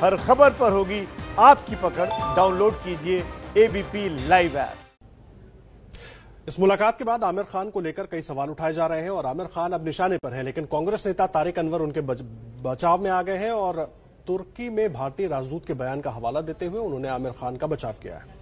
हर खबर पर होगी आपकी पकड़। डाउनलोड कीजिए एबीपी लाइव ऐप। इस मुलाकात के बाद आमिर खान को लेकर कई सवाल उठाए जा रहे हैं और आमिर खान अब निशाने पर हैं, लेकिन कांग्रेस नेता तारिक अनवर उनके बचाव में आ गए हैं और तुर्की में भारतीय राजदूत के बयान का हवाला देते हुए उन्होंने आमिर खान का बचाव किया है।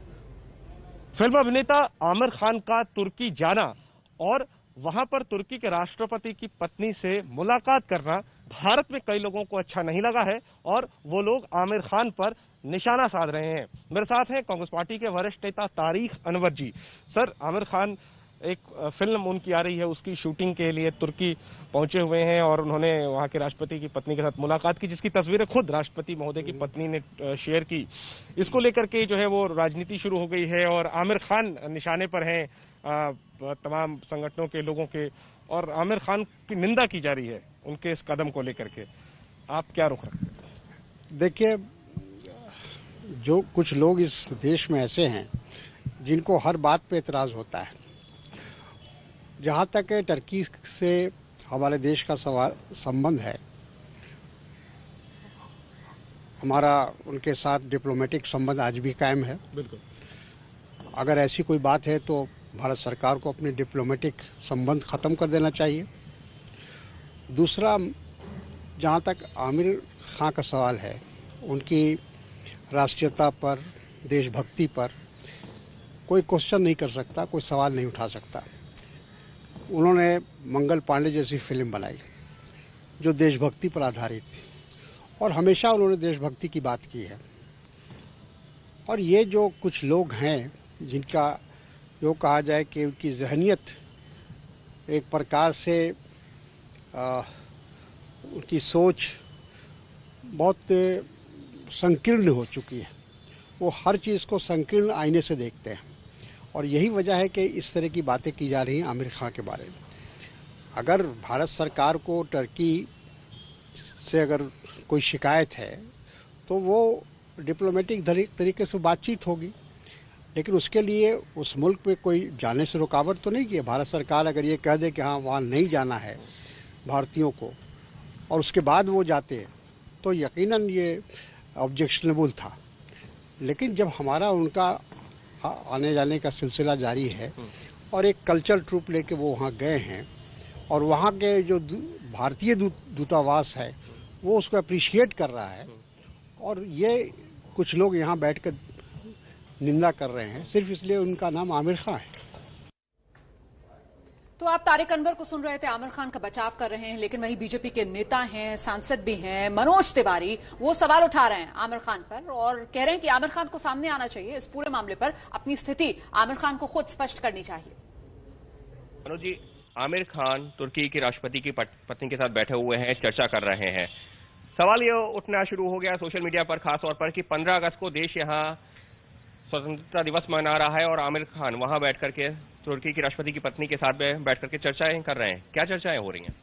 फिल्म अभिनेता आमिर खान का तुर्की जाना और वहां पर तुर्की के राष्ट्रपति की पत्नी से मुलाकात करना भारत में कई लोगों को अच्छा नहीं लगा है और वो लोग आमिर खान पर निशाना साध रहे हैं। मेरे साथ हैं कांग्रेस पार्टी के वरिष्ठ नेता तारिक अनवर जी। सर, आमिर खान एक फिल्म उनकी आ रही है, उसकी शूटिंग के लिए तुर्की पहुंचे हुए हैं और उन्होंने वहां के राष्ट्रपति की पत्नी के साथ मुलाकात की, जिसकी तस्वीरें खुद राष्ट्रपति महोदय की पत्नी ने शेयर की। इसको लेकर के जो है वो राजनीति शुरू हो गई है और आमिर खान निशाने पर हैं तमाम संगठनों के लोगों के, और आमिर खान की निंदा की जा रही है उनके इस कदम को लेकर के। आप क्या रुख रखते हैं? देखिए, जो कुछ लोग इस देश में ऐसे हैं जिनको हर बात पे एतराज होता है। जहां तक टर्की से हमारे देश का संबंध है, हमारा उनके साथ डिप्लोमेटिक संबंध आज भी कायम है। बिल्कुल। अगर ऐसी कोई बात है तो भारत सरकार को अपने डिप्लोमेटिक संबंध खत्म कर देना चाहिए। दूसरा, जहां तक आमिर खान का सवाल है, उनकी राष्ट्रीयता पर, देशभक्ति पर कोई क्वेश्चन नहीं कर सकता, कोई सवाल नहीं उठा सकता। उन्होंने मंगल पांडे जैसी फिल्म बनाई जो देशभक्ति पर आधारित थी और हमेशा उन्होंने देशभक्ति की बात की है। और ये जो कुछ लोग हैं जिनका जो कहा जाए कि उनकी जहनियत एक प्रकार से उनकी सोच बहुत संकीर्ण हो चुकी है। वो हर चीज़ को संकीर्ण आईने से देखते हैं और यही वजह है कि इस तरह की बातें की जा रही हैं आमिर खान के बारे में। अगर भारत सरकार को टर्की से अगर कोई शिकायत है तो वो डिप्लोमेटिक तरीके से बातचीत होगी, लेकिन उसके लिए उस मुल्क में कोई जाने से रुकावट तो नहीं की है। भारत सरकार अगर ये कह दे कि हाँ वहाँ नहीं जाना है भारतीयों को और उसके बाद वो जाते हैं तो यकीनन ये ऑब्जेक्शनेबल था। लेकिन जब हमारा उनका आने जाने का सिलसिला जारी है और एक कल्चर ट्रूप लेके वो वहाँ गए हैं और वहाँ के जो भारतीय दूतावास है वो उसको अप्रिशिएट कर रहा है और ये कुछ लोग यहाँ बैठकर निंदा कर रहे हैं सिर्फ इसलिए उनका नाम आमिर खान है। तो आप तारिक अनवर को सुन रहे थे, आमिर खान का बचाव कर रहे हैं, लेकिन वहीं बीजेपी के नेता हैं, सांसद भी हैं, मनोज तिवारी, वो सवाल उठा रहे हैं आमिर खान पर और कह रहे हैं कि आमिर खान को सामने आना चाहिए। इस पूरे मामले पर अपनी स्थिति आमिर खान को खुद स्पष्ट करनी चाहिए। मनोज जी, आमिर खान तुर्की के राष्ट्रपति की पत्नी के साथ बैठे हुए हैं, चर्चा कर रहे हैं। सवाल ये उठना शुरू हो गया सोशल मीडिया पर, खासतौर पर कि 15 अगस्त को देश यहाँ स्वतंत्रता दिवस मना रहा है और आमिर खान वहां बैठ करके तुर्की की राष्ट्रपति की पत्नी के साथ बैठ करके चर्चाएं कर रहे हैं। क्या चर्चाएं हो रही हैं?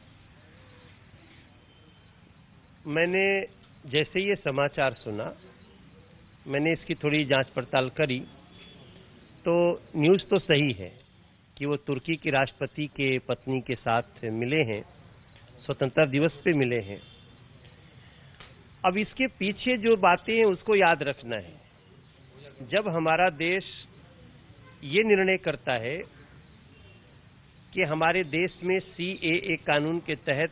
मैंने जैसे ये समाचार सुना, मैंने इसकी थोड़ी जांच पड़ताल करी तो न्यूज़ तो सही है कि वो तुर्की की राष्ट्रपति के पत्नी के साथ मिले हैं, स्वतंत्रता दिवस पे मिले हैं। अब इसके पीछे जो बातें हैं उसको याद रखना है। जब हमारा देश ये निर्णय करता है कि हमारे देश में CAA कानून के तहत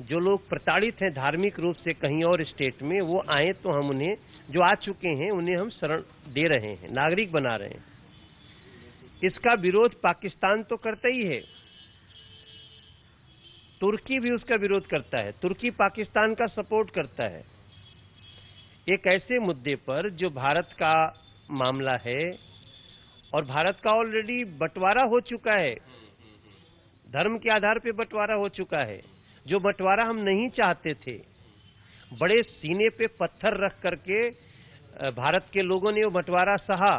जो लोग प्रताड़ित हैं धार्मिक रूप से कहीं और स्टेट में, वो आए तो हम उन्हें, जो आ चुके हैं उन्हें हम शरण दे रहे हैं, नागरिक बना रहे हैं। इसका विरोध पाकिस्तान तो करता ही है, तुर्की भी उसका विरोध करता है, तुर्की पाकिस्तान का सपोर्ट करता है। एक ऐसे मुद्दे पर जो भारत का मामला है और भारत का ऑलरेडी बंटवारा हो चुका है, धर्म के आधार पे बंटवारा हो चुका है, जो बंटवारा हम नहीं चाहते थे, बड़े सीने पे पत्थर रख करके भारत के लोगों ने वो बंटवारा सहा।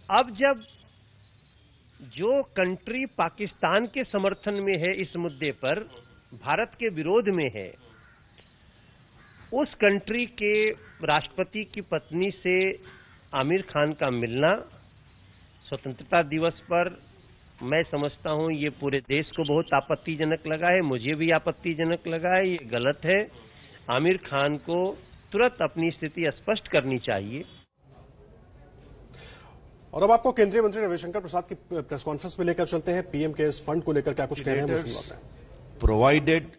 अब जब जो कंट्री पाकिस्तान के समर्थन में है इस मुद्दे पर, भारत के विरोध में है, उस कंट्री के राष्ट्रपति की पत्नी से आमिर खान का मिलना स्वतंत्रता दिवस पर, मैं समझता हूं ये पूरे देश को बहुत आपत्तिजनक लगा है, मुझे भी आपत्तिजनक लगा है, ये गलत है। आमिर खान को तुरंत अपनी स्थिति स्पष्ट करनी चाहिए। और अब आपको केंद्रीय मंत्री रविशंकर प्रसाद की प्रेस कॉन्फ्रेंस में लेकर चलते हैं। पीएम केयर्स फंड को लेकर क्या कुछ कह रहे हैं। Provided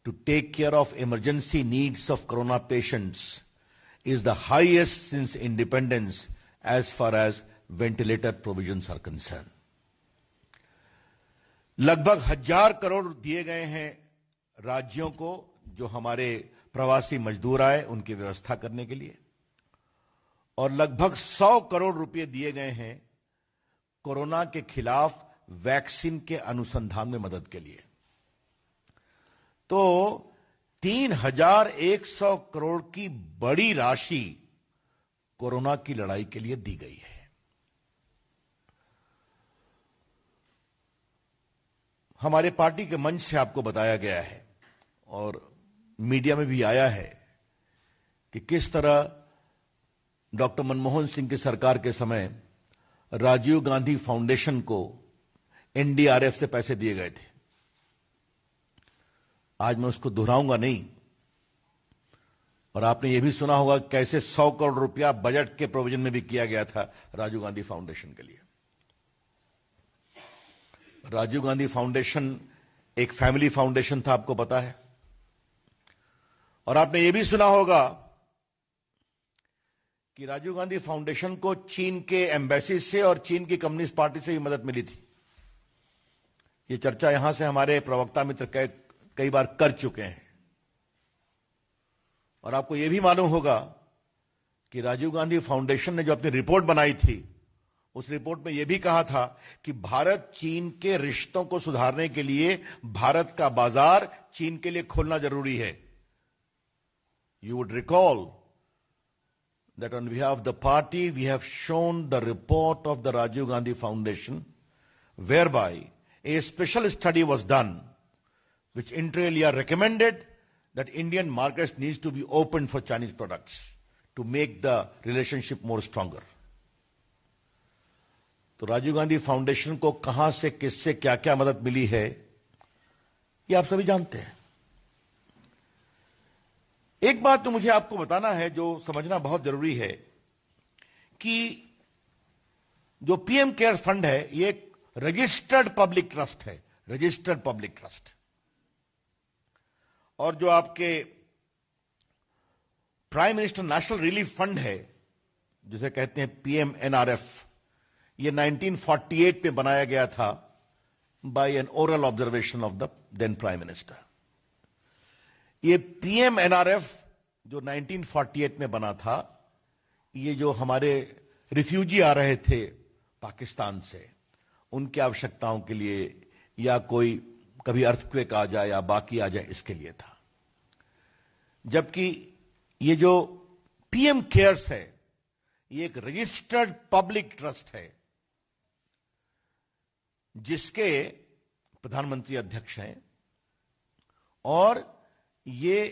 to take care of emergency needs of corona patients is the highest since independence as far as ventilator provisions are concerned. लगभग 1000 करोड़ दिए गए हैं राज्यों को जो हमारे प्रवासी मजदूर आए उनकी व्यवस्था करने के लिए, और लगभग 100 करोड़ रुपए दिए गए हैं कोरोना के खिलाफ वैक्सीन के अनुसंधान में मदद के लिए। तो 3100 करोड़ की बड़ी राशि कोरोना की लड़ाई के लिए दी गई है। हमारे पार्टी के मंच से आपको बताया गया है और मीडिया में भी आया है कि किस तरह डॉक्टर मनमोहन सिंह की सरकार के समय राजीव गांधी फाउंडेशन को एनडीआरएफ से पैसे दिए गए थे। आज मैं उसको दोहराऊंगा नहीं, और आपने यह भी सुना होगा कैसे 100 करोड़ रुपया बजट के प्रोविजन में भी किया गया था राजीव गांधी फाउंडेशन के लिए। राजीव गांधी फाउंडेशन एक फैमिली फाउंडेशन था, आपको पता है। और आपने यह भी सुना होगा कि राजीव गांधी फाउंडेशन को चीन के एम्बेसी से और चीन की कम्युनिस्ट पार्टी से भी मदद मिली थी। यह चर्चा यहां से हमारे प्रवक्ता मित्र कई बार कर चुके हैं। और आपको यह भी मालूम होगा कि राजीव गांधी फाउंडेशन ने जो अपनी रिपोर्ट बनाई थी, उस रिपोर्ट में यह भी कहा था कि भारत चीन के रिश्तों को सुधारने के लिए भारत का बाजार चीन के लिए खोलना जरूरी है। You would recall that on behalf of the party we have shown the report of the Rajiv Gandhi Foundation, whereby a special study was done which inter alia recommended that Indian markets needs to be opened for Chinese products to make the relationship more stronger. तो Rajiv Gandhi foundation को कहां से किससे क्या क्या मदद मिली है ये आप सभी जानते हैं। एक बात तो मुझे आपको बताना है जो समझना बहुत जरूरी है कि जो पीएम केयर फंड है ये एक रजिस्टर्ड पब्लिक ट्रस्ट है, रजिस्टर्ड पब्लिक ट्रस्ट। और जो आपके prime minister national relief fund है जिसे कहते हैं पीएमएनआरएफ, ये 1948 में बनाया गया था by an oral observation of the then prime minister. ये पीएमएनआरएफ जो 1948 में बना था, ये जो हमारे रिफ्यूजी आ रहे थे पाकिस्तान से उनकी आवश्यकताओं के लिए, या कोई कभी अर्थक्वेक आ जाए या बाकी आ जाए, इसके लिए था। जबकि ये जो पीएम केयर्स है ये एक रजिस्टर्ड पब्लिक ट्रस्ट है जिसके प्रधानमंत्री अध्यक्ष हैं, और ये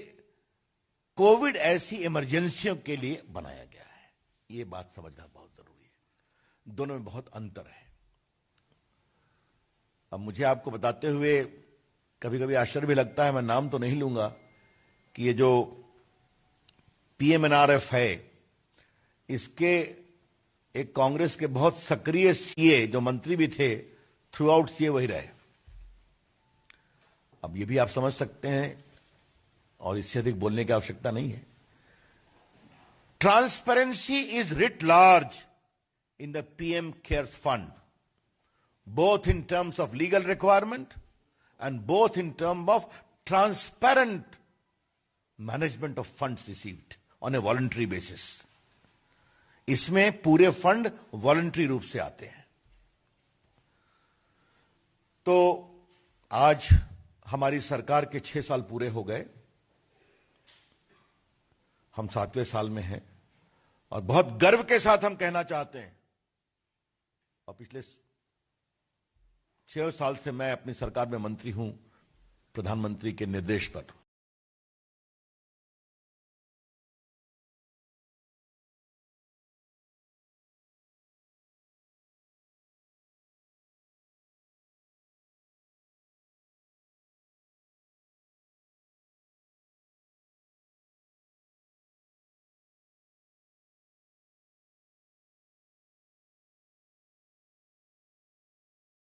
कोविड ऐसी इमरजेंसियों के लिए बनाया गया है। ये बात समझना बहुत जरूरी है, दोनों में बहुत अंतर है। अब मुझे आपको बताते हुए कभी कभी आश्चर्य भी लगता है, मैं नाम तो नहीं लूंगा, कि ये जो पीएमएनआरएफ है इसके एक कांग्रेस के बहुत सक्रिय सीए जो मंत्री भी थे, थ्रू आउट सीए वही रहे। अब ये भी आप समझ सकते हैं और इससे अधिक बोलने की आवश्यकता नहीं है। Transparency is writ large in the PM cares fund, both in terms of legal requirement and both in terms of transparent management of funds received on a voluntary basis. इसमें पूरे फंड वॉलंटरी रूप से आते हैं। तो आज हमारी सरकार के 6 साल पूरे हो गए, हम 7वें साल में हैं, और बहुत गर्व के साथ हम कहना चाहते हैं, और पिछले 6 साल से मैं अपनी सरकार में मंत्री हूं प्रधानमंत्री के निर्देश पर,